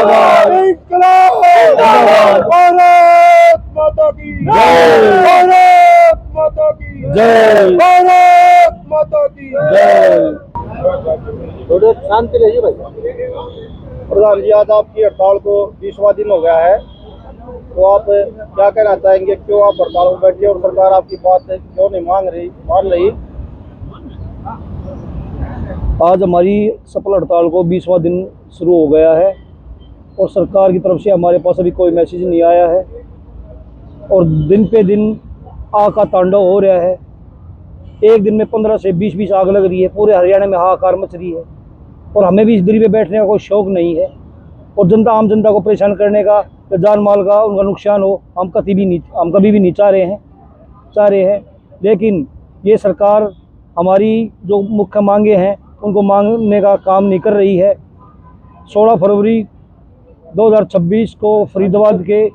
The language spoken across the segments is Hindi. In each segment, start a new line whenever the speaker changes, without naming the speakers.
जिंदाबाद।
इंकलाब जिंदाबाद। भारत माता की
जय।
भारत माता की
जय।
भारत माता की
जय।
थोड़े शांति रहिए भाई। प्रधान जी, आज आपकी हड़ताल को 20वां दिन हो गया है, तो आप क्या कहना चाहेंगे? क्यों आप हड़ताल पर बैठे और सरकार आपकी बात क्यों नहीं मान रही?
आज हमारी सफल हड़ताल को 20वां दिन शुरू हो गया है और सरकार की तरफ से हमारे पास अभी कोई मैसेज नहीं आया है और दिन पे दिन आग का तांडव हो रहा है। एक दिन में 15 से 20 आग लग रही है। पूरे हरियाणा में हाहाकार मच रही है और हमें भी इस दिल्ली पे बैठने का कोई शौक नहीं है और आम जनता को परेशान करने का, जान माल का उनका नुकसान हो, हम कभी भी नहीं चाह रहे हैं। लेकिन ये सरकार हमारी जो मुख्य मांगे हैं उनको मांगने का काम नहीं कर रही है। 16 फरवरी 2026 को फरीदाबाद के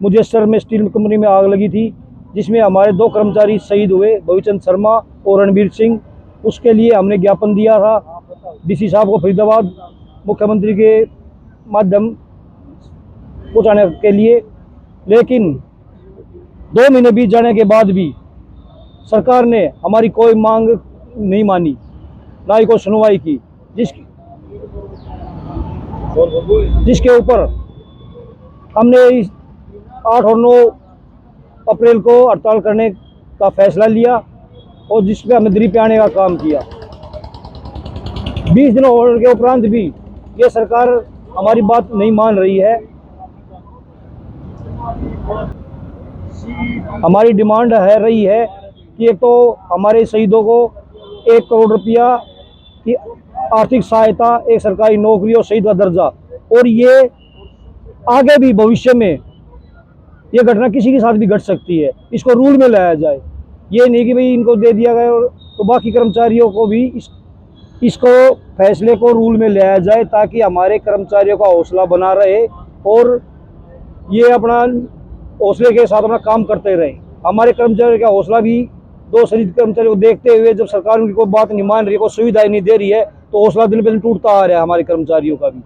मुजेसर में स्टील कंपनी में आग लगी थी, जिसमें हमारे 2 कर्मचारी शहीद हुए, भविचंद शर्मा और रणबीर सिंह। उसके लिए हमने ज्ञापन दिया था डीसी साहब को फरीदाबाद, मुख्यमंत्री के माध्यम पहुँचाने के लिए। लेकिन 2 महीने बीत जाने के बाद भी सरकार ने हमारी कोई मांग नहीं मानी, ना ही कोई सुनवाई की, जिसके ऊपर हमने 8 और 9 अप्रैल को हड़ताल करने का फैसला लिया और जिसमें हमने दिल्ली पे आने का काम किया। 20 दिन होने के उपरांत भी ये सरकार हमारी बात नहीं मान रही है। हमारी डिमांड रही है कि एक तो हमारे शहीदों को 1 करोड़ रुपया की आर्थिक सहायता, एक सरकारी नौकरी और शहीद का दर्जा, और ये आगे भी भविष्य में ये घटना किसी के साथ भी घट सकती है, इसको रूल में लाया जाए। ये नहीं कि भाई इनको दे दिया गया और तो बाकी कर्मचारियों को भी इसको फैसले को रूल में लाया जाए, ताकि हमारे कर्मचारियों का हौसला बना रहे और ये अपना हौसले के साथ अपना काम करते रहे। हमारे कर्मचारियों का हौसला भी 2 शहीद कर्मचारियों को देखते हुए, जब सरकार उनकी कोई बात नहीं मान रही है, कोई सुविधाएं नहीं दे रही है, तो हौसला दिन पे दिन टूटता आ रहा है हमारे कर्मचारियों का भी।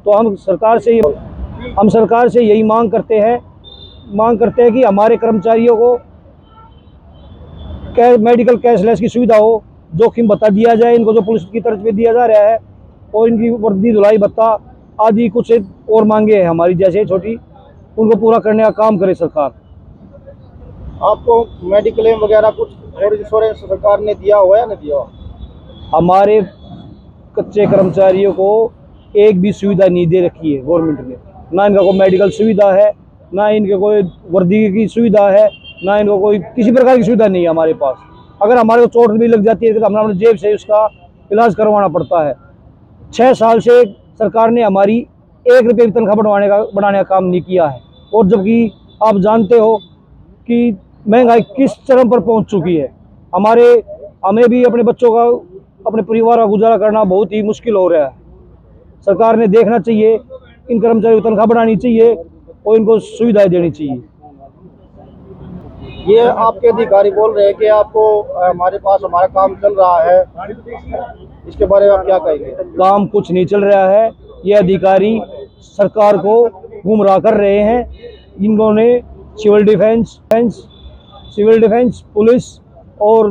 तो हम सरकार से यही मांग करते हैं कि हमारे कर्मचारियों को मेडिकल कैशलेस की सुविधा हो, जोखिम भत्ता दिया जाए इनको, जो पुलिस की तरफ से दिया जा रहा है, और इनकी वर्दी, धुलाई भत्ता आदि कुछ और मांगे हैं हमारी जैसे छोटी, उनको पूरा करने का काम करे सरकार।
आपको मेडिक्लेम वगैरह कुछ और इंश्योरेंस सरकार ने दिया हुआ है नहीं दिया?
हमारे कच्चे कर्मचारियों को एक भी सुविधा नहीं दे रखी है गवर्नमेंट ने। ना इनका कोई मेडिकल सुविधा है, ना इनके कोई वर्दी की सुविधा है, ना इनको कोई किसी प्रकार की सुविधा नहीं है हमारे पास। अगर हमारे को चोट भी लग जाती है तो हमें अपने जेब से उसका इलाज करवाना पड़ता है। 6 साल से सरकार ने हमारी 1 रुपये की तनख्वाह बढ़ाने का काम नहीं किया है, और जबकि आप जानते हो कि महंगाई किस चरम पर पहुंच चुकी है। हमें भी अपने बच्चों का, अपने परिवार का गुजारा करना बहुत ही मुश्किल हो रहा है। सरकार ने देखना चाहिए, इन कर्मचारियों की तनख्वाह बढ़ानी चाहिए और इनको सुविधाएं देनी चाहिए।
ये आपके अधिकारी बोल रहे हैं कि आपको हमारे पास हमारा काम चल रहा है, इसके बारे में आप क्या कहेंगे?
काम कुछ नहीं चल रहा है। ये अधिकारी सरकार को गुमराह कर रहे हैं। इन्होंने सिविल डिफेंस, पुलिस और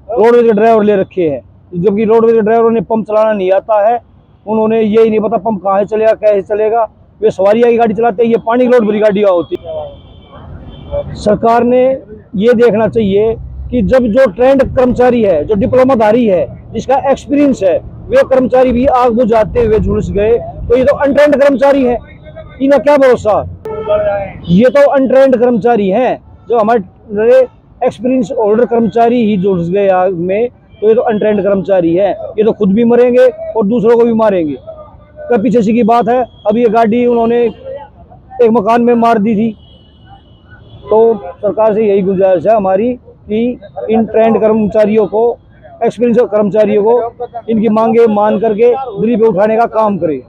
रोडवेज के ड्राइवर ले रखे हैं, जबकि रोडवेज के ड्राइवरों ने पंप चलाना नहीं आता है। उन्होंने यही नहीं पता पंप कहाँ चलेगा, कैसे चलेगा। वे सवारियाँ की गाड़ी चलाते हैं, ये पानी की लोड भरी गाड़ियाँ होती है। सरकार ने ये देखना चाहिए कि जब जो ट्रेंड कर्मचारी है, जो डिप्लोमाधारी है, जिसका एक्सपीरियंस है, वे कर्मचारी भी आग बुझाते हुए झुलस गए, तो ये तो अनट्रेंड कर्मचारी है, इनका क्या भरोसा। ये तो अनट्रेंड कर्मचारी हैं, जो हमारे एक्सपीरियंस होल्डर कर्मचारी ही झुलस गए आग में, तो ये तो अनट्रेंड कर्मचारी है। ये तो खुद भी मरेंगे और दूसरों को भी मारेंगे। कब पीछे से की बात है, अभी ये गाड़ी उन्होंने एक मकान में मार दी थी। तो सरकार से यही गुजारिश है हमारी कि इन ट्रेंड कर्मचारियों को, एक्सपीरियंस कर्मचारियों को, इनकी मांगे मान करके दिल्ली पे उठाने का काम करे।